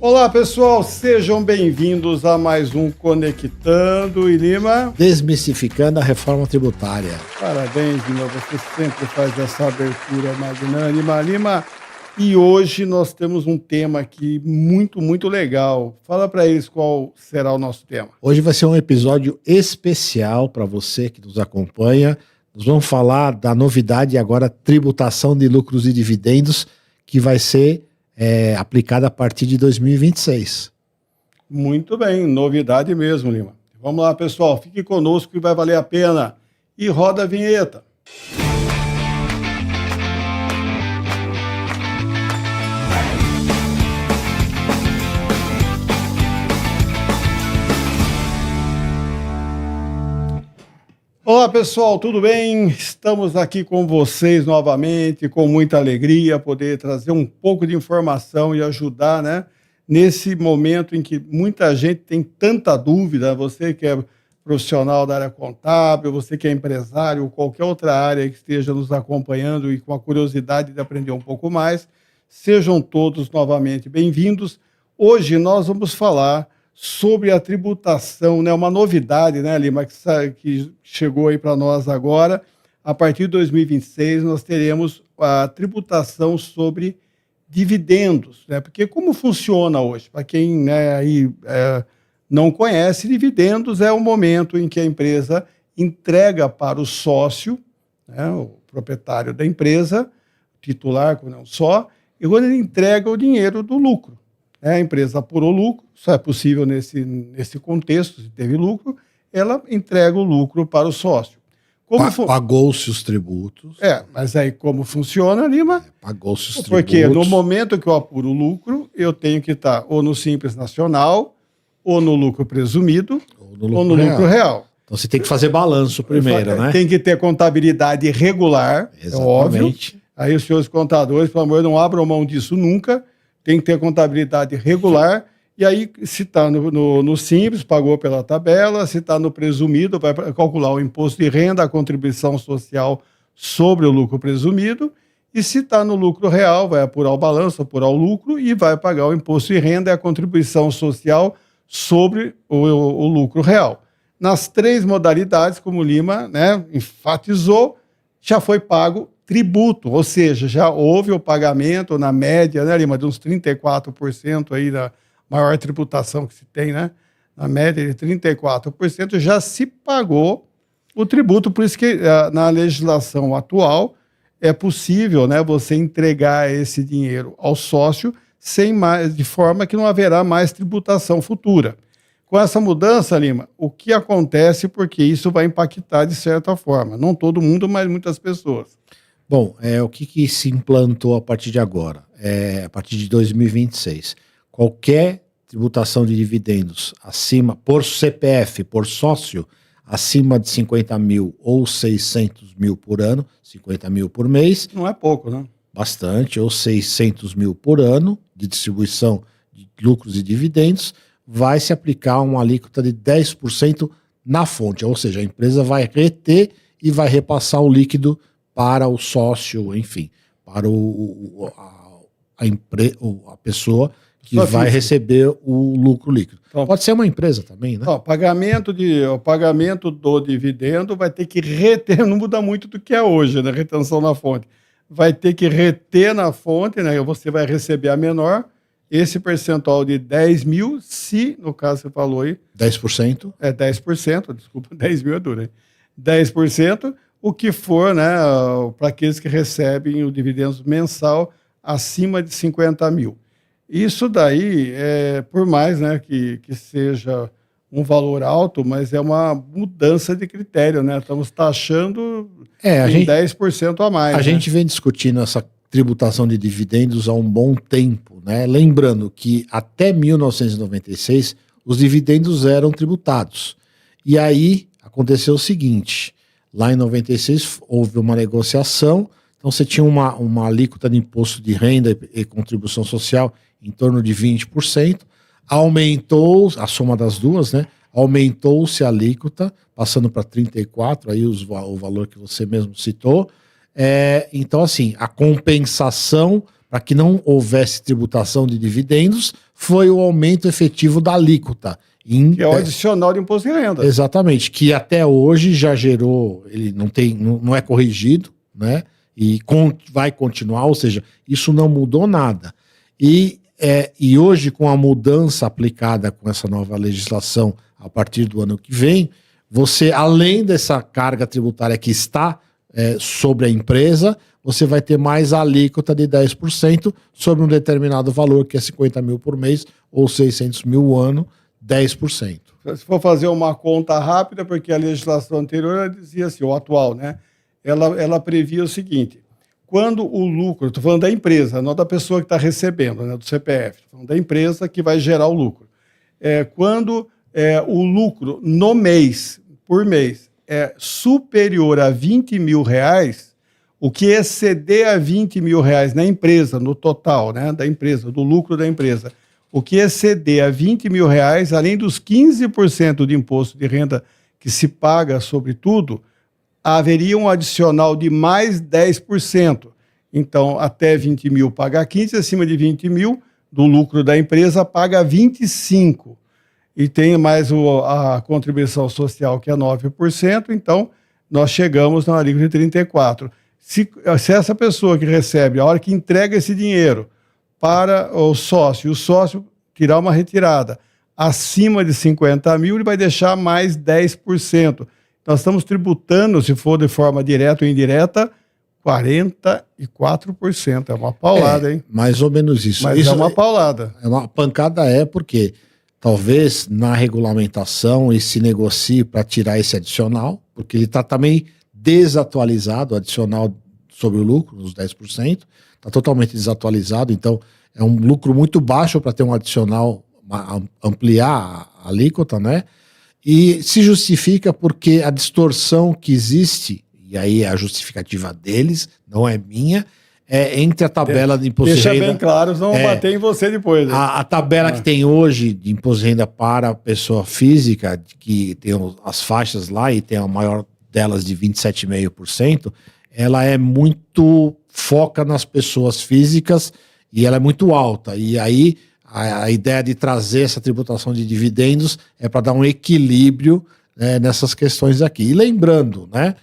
Olá, pessoal, sejam bem-vindos a mais um Conectando e Lima. Desmistificando a reforma tributária. Parabéns, Lima, você sempre faz essa abertura magnânima, Lima. E hoje nós temos um tema aqui muito legal. Fala para eles qual será o nosso tema. Hoje vai ser um episódio especial para você que nos acompanha. Nós vamos falar da novidade agora, tributação de lucros e dividendos, que vai ser aplicada a partir de 2026. Muito bem, novidade mesmo, Lima. Vamos lá, pessoal, fique conosco que vai valer a pena. E roda a vinheta. Olá, pessoal, tudo bem? Estamos aqui com vocês novamente, com muita alegria, poder trazer um pouco de informação e ajudar, né? Nesse momento em que muita gente tem tanta dúvida, você que é profissional da área contábil, você que é empresário, qualquer outra área que esteja nos acompanhando e com a curiosidade de aprender um pouco mais, sejam todos novamente bem-vindos. Hoje nós vamos falar sobre a tributação, né? Uma novidade, né, Lima, que chegou aí para nós agora. A partir de 2026, nós teremos a tributação sobre dividendos, né? Porque como funciona hoje? Para quem, né, não conhece, dividendos é o momento em que a empresa entrega para o sócio, né, o proprietário da empresa, titular, não só, e quando ele entrega o dinheiro do lucro. A empresa apurou lucro, só é possível nesse contexto, se teve lucro, ela entrega o lucro para o sócio. Pagou-se os tributos. Mas aí como funciona, Lima? Pagou-se os tributos. Porque no momento que eu apuro o lucro, eu tenho que estar ou no Simples Nacional, ou no lucro presumido, ou no lucro real. Então você tem que fazer balanço primeiro, né? Tem que ter contabilidade regular, é óbvio. Aí os senhores contadores, pelo amor, não abram mão disso nunca. Tem que ter contabilidade regular, e aí, se está no Simples, pagou pela tabela, se está no presumido, vai calcular o imposto de renda, a contribuição social sobre o lucro presumido, e se está no lucro real, vai apurar o balanço, apurar o lucro, e vai pagar o imposto de renda e a contribuição social sobre o lucro real. Nas três modalidades, como o Lima, né, enfatizou, já foi pago tributo, ou seja, já houve o pagamento na média, né, Lima, de uns 34% aí da maior tributação que se tem, né? Na média de 34% já se pagou o tributo, por isso que na legislação atual é possível, né, você entregar esse dinheiro ao sócio de forma que não haverá mais tributação futura. Com essa mudança, Lima, o que acontece, porque isso vai impactar de certa forma, não todo mundo, mas muitas pessoas. Bom, o que se implantou a partir de agora? A partir de 2026. Qualquer tributação de dividendos acima, por CPF, por sócio, acima de 50 mil ou 600 mil por ano, 50 mil por mês. Não é pouco, né? Bastante, ou 600 mil por ano de distribuição de lucros e dividendos, vai se aplicar uma alíquota de 10% na fonte, ou seja, a empresa vai reter e vai repassar o líquido para o sócio, enfim, para a pessoa que vai receber o lucro líquido. Então, pode ser uma empresa também, né? O pagamento do dividendo vai ter que reter, não muda muito do que é hoje, né? Retenção na fonte. Vai ter que reter na fonte, né? Você vai receber a menor, esse percentual de 10 mil, se, no caso você falou aí... 10%? 10%, desculpa, 10 mil é duro, hein? 10%, o que for, né, para aqueles que recebem o dividendo mensal acima de 50 mil. Isso daí, por mais, né, que seja um valor alto, mas é uma mudança de critério, né? Estamos taxando em 10% a mais. A gente vem discutindo essa tributação de dividendos há um bom tempo, né? Lembrando que até 1996 os dividendos eram tributados. E aí aconteceu o seguinte... Lá em 96 houve uma negociação, então você tinha uma alíquota de imposto de renda e contribuição social em torno de 20%, aumentou, a soma das duas, né? Aumentou-se a alíquota, passando para 34%, aí o valor que você mesmo citou. Então, assim, a compensação para que não houvesse tributação de dividendos, foi o aumento efetivo da alíquota. Que é o adicional de imposto de renda. Exatamente, que até hoje já gerou, ele não é corrigido, né? E vai continuar, ou seja, isso não mudou nada. E hoje, com a mudança aplicada com essa nova legislação a partir do ano que vem, você, além dessa carga tributária que está sobre a empresa, você vai ter mais a alíquota de 10% sobre um determinado valor, que é 50 mil por mês ou 600 mil ao ano, 10%. Se for fazer uma conta rápida, porque a legislação anterior ela dizia assim, o atual, né? Ela previa o seguinte, quando o lucro, estou falando da empresa, não da pessoa que está recebendo, né, do CPF, estou falando da empresa que vai gerar o lucro. Quando o lucro no mês, por mês, é superior a 20 mil reais, o que exceder a 20 mil reais na empresa, no total, né, da empresa, do lucro da empresa, o que exceder a 20 mil reais, além dos 15% de imposto de renda que se paga sobre tudo, haveria um adicional de mais 10%. Então, até 20 mil paga 15, acima de 20 mil, do lucro da empresa, paga 25%. E tem mais a contribuição social, que é 9%, então nós chegamos na alíquota de 34%. Se essa pessoa que recebe, a hora que entrega esse dinheiro para o sócio tirar uma retirada acima de 50 mil, ele vai deixar mais 10%. Nós estamos tributando, se for de forma direta ou indireta, 44%. É uma paulada, hein? Mais ou menos isso. Mas isso é uma paulada. É uma pancada, porque talvez na regulamentação e se negocie para tirar esse adicional, porque ele está também desatualizado, o adicional sobre o lucro, os 10%, está totalmente desatualizado, então é um lucro muito baixo para ter um adicional, ampliar a alíquota, né? E se justifica porque a distorção que existe, e aí é a justificativa deles, não é minha, entre a tabela de imposto de renda... Deixa bem claro, senão vão bater em você depois. Né? A tabela que tem hoje de imposto de renda para a pessoa física, que tem as faixas lá e tem a maior delas de 27,5%, ela é muito foca nas pessoas físicas e ela é muito alta. E aí a ideia de trazer essa tributação de dividendos é para dar um equilíbrio nessas questões aqui. E lembrando, né,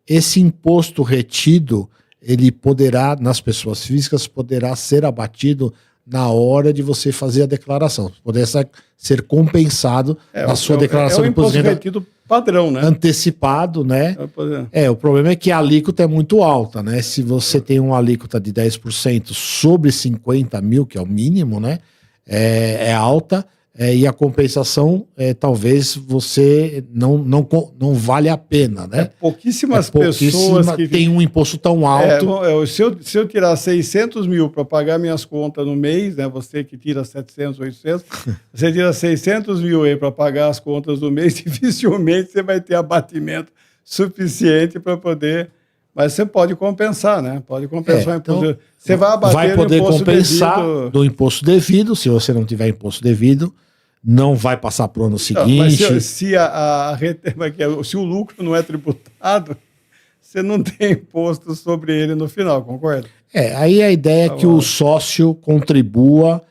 esse imposto retido, ele poderá, nas pessoas físicas, poderá ser abatido na hora de você fazer a declaração. Poderá ser compensado na sua declaração de imposto de renda retido padrão, né? Antecipado, né? O problema é que a alíquota é muito alta, né? Se você tem uma alíquota de 10% sobre 50 mil, que é o mínimo, né? É alta, e a compensação talvez você não vale a pena, né? Pouquíssimas pessoas que tem um imposto tão alto. Se eu tirar 600 mil para pagar minhas contas no mês, né? Você que tira 700, 800, você tira 600 mil aí para pagar as contas do mês, dificilmente você vai ter abatimento suficiente para poder... Mas você pode compensar, né? Pode compensar o imposto. Você vai abater poder compensar do imposto devido. Se você não tiver imposto devido, não vai passar para o ano seguinte. Mas se o lucro não é tributado, você não tem imposto sobre ele no final, concorda? Aí a ideia é que o sócio contribua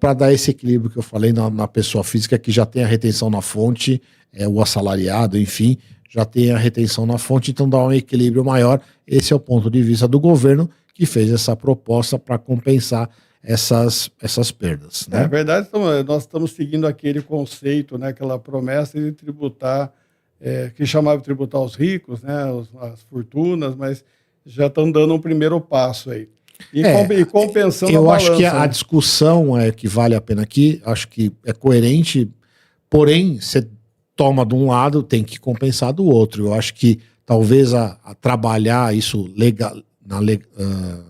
para dar esse equilíbrio que eu falei na pessoa física, que já tem a retenção na fonte, o assalariado, enfim, já tem a retenção na fonte, então dá um equilíbrio maior. Esse é o ponto de vista do governo, que fez essa proposta para compensar essas perdas. Né? Na verdade, nós estamos seguindo aquele conceito, né, aquela promessa de tributar, que chamava de tributar os ricos, né, as fortunas, mas já estão dando um primeiro passo aí. E compensando eu a acho balança, que a discussão que vale a pena aqui, acho que é coerente, porém, você toma de um lado, tem que compensar do outro. Eu acho que talvez a trabalhar isso na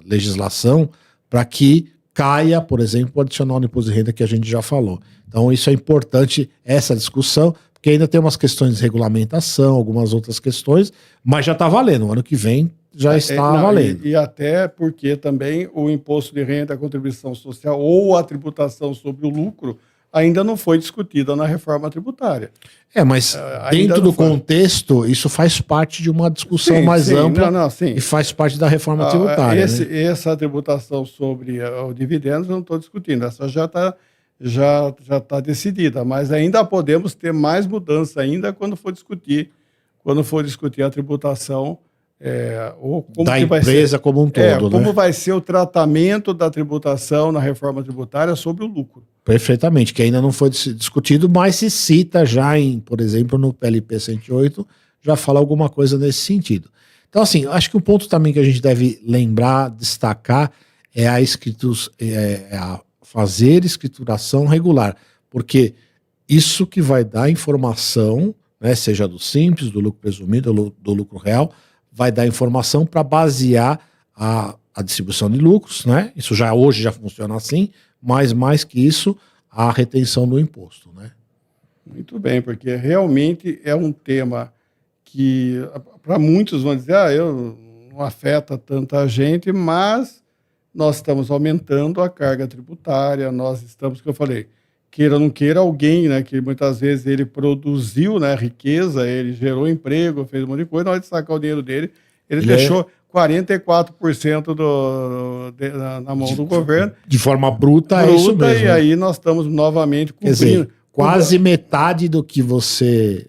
legislação para que caia, por exemplo, o adicional no imposto de renda que a gente já falou. Então isso é importante, essa discussão, porque ainda tem umas questões de regulamentação, algumas outras questões, mas já está valendo. O ano que vem já está valendo. E até porque também o imposto de renda, a contribuição social ou a tributação sobre o lucro ainda não foi discutida na reforma tributária. Mas dentro do contexto, isso faz parte de uma discussão mais ampla e faz parte da reforma tributária. Essa tributação sobre o dividendos eu não estou discutindo, essa já está decidida, mas ainda podemos ter mais mudança ainda quando for discutir a tributação da empresa como um todo. Como vai ser o tratamento da tributação na reforma tributária sobre o lucro. Perfeitamente, que ainda não foi discutido, mas se cita já por exemplo, no PLP 108, já fala alguma coisa nesse sentido. Então, assim, acho que um ponto também que a gente deve lembrar, destacar, é a fazer escrituração regular, porque isso que vai dar informação, né, seja do simples, do lucro presumido, do lucro real, vai dar informação para basear a distribuição de lucros, né? Isso hoje já funciona assim, mas mais que isso, a retenção do imposto, né? Muito bem, porque realmente é um tema que para muitos vão dizer, não afeta tanta gente, mas nós estamos aumentando a carga tributária, nós estamos, que eu falei, queira ou não queira, alguém, né, que muitas vezes ele produziu, né, riqueza, ele gerou emprego, fez um monte de coisa, na hora de sacar o dinheiro dele, ele deixou 44% na mão do governo. De forma bruta, é isso mesmo. E aí nós estamos novamente cobrindo. Quer dizer, quase metade do que você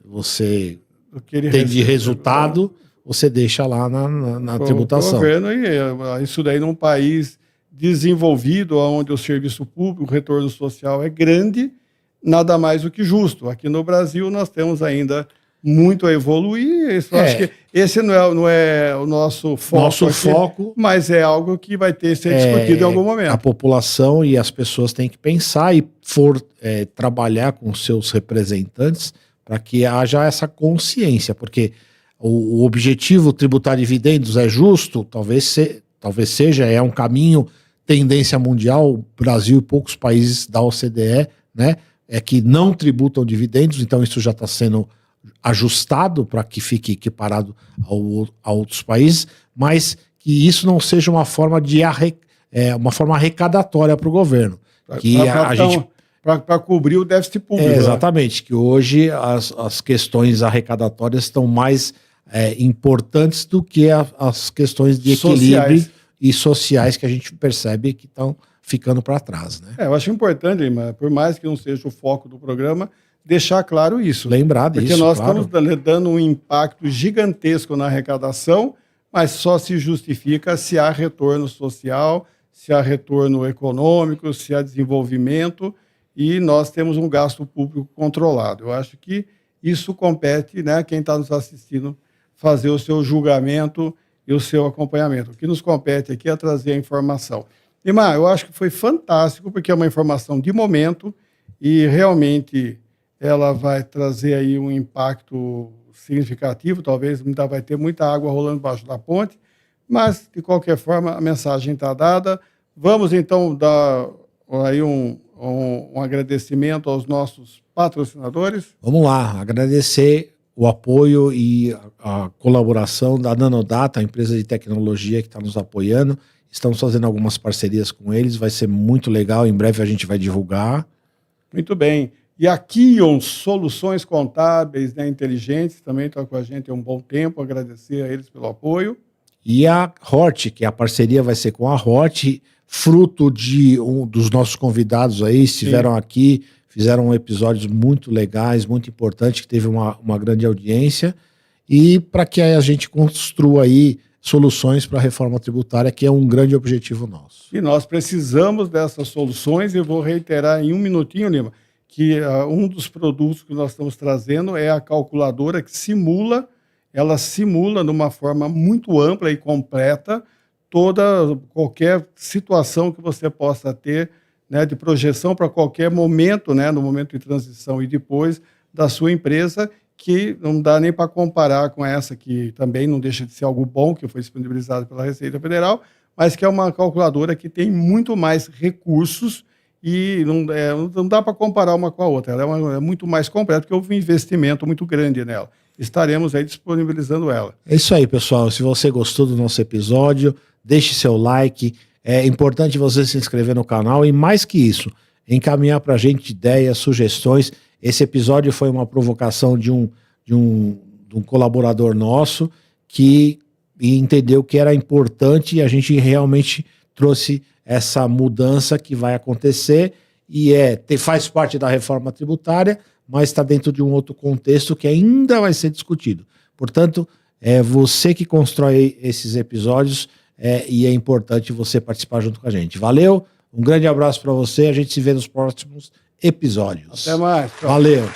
tem de resultado, você deixa lá na tributação. O governo, e isso daí num país desenvolvido, onde o serviço público, o retorno social é grande, nada mais do que justo. Aqui no Brasil nós temos ainda muito a evoluir. Acho que esse não é o nosso foco. Mas é algo que vai ter que ser discutido em algum momento. A população e as pessoas têm que pensar e trabalhar com seus representantes para que haja essa consciência, porque o objetivo tributar dividendos é justo, talvez seja, é um caminho, tendência mundial, o Brasil e poucos países da OCDE, né, é que não tributam dividendos, então isso já está sendo ajustado para que fique equiparado a outros países, mas que isso não seja uma forma uma forma arrecadatória para o governo. Para cobrir o déficit público. Exatamente, que hoje as questões arrecadatórias estão mais importantes do que as questões de equilíbrio e sociais que a gente percebe que estão ficando para trás, né? Eu acho importante, por mais que não seja o foco do programa, deixar claro isso. Lembrar disso, porque nós estamos dando um impacto gigantesco na arrecadação, mas só se justifica se há retorno social, se há retorno econômico, se há desenvolvimento, e nós temos um gasto público controlado. Eu acho que isso compete, né, quem está nos assistindo, fazer o seu julgamento e o seu acompanhamento. O que nos compete aqui é trazer a informação. Imar, eu acho que foi fantástico, porque é uma informação de momento e realmente ela vai trazer aí um impacto significativo, talvez ainda vai ter muita água rolando embaixo da ponte, mas, de qualquer forma, a mensagem está dada. Vamos, então, dar aí um agradecimento aos nossos patrocinadores. Vamos lá, agradecer o apoio e a colaboração da Nanodata, a empresa de tecnologia que está nos apoiando. Estamos fazendo algumas parcerias com eles, vai ser muito legal, em breve a gente vai divulgar. Muito bem. E a Kion Soluções Contábeis, né, Inteligentes, também está com a gente há um bom tempo, agradecer a eles pelo apoio. E a Hort, que a parceria vai ser com a Hort, fruto de dos nossos convidados aí, estiveram aqui, fizeram episódios muito legais, muito importantes, que teve uma grande audiência, e para que a gente construa aí soluções para a reforma tributária, que é um grande objetivo nosso. E nós precisamos dessas soluções, e vou reiterar em um minutinho, Lima, que um dos produtos que nós estamos trazendo é a calculadora que ela simula de uma forma muito ampla e completa qualquer situação que você possa ter, né, de projeção para qualquer momento, né, no momento de transição e depois da sua empresa, que não dá nem para comparar com essa, que também não deixa de ser algo bom, que foi disponibilizado pela Receita Federal, mas que é uma calculadora que tem muito mais recursos e não dá para comparar uma com a outra. Ela é muito mais completa, porque houve um investimento muito grande nela. Estaremos aí disponibilizando ela. É isso aí, pessoal. Se você gostou do nosso episódio, deixe seu like. É importante você se inscrever no canal e, mais que isso, encaminhar para a gente ideias, sugestões. Esse episódio foi uma provocação de um colaborador nosso que entendeu que era importante e a gente realmente trouxe essa mudança que vai acontecer e faz parte da reforma tributária, mas está dentro de um outro contexto que ainda vai ser discutido. Portanto, é você que constrói esses episódios e é importante você participar junto com a gente. Valeu, um grande abraço para você, a gente se vê nos próximos episódios. Até mais. Valeu.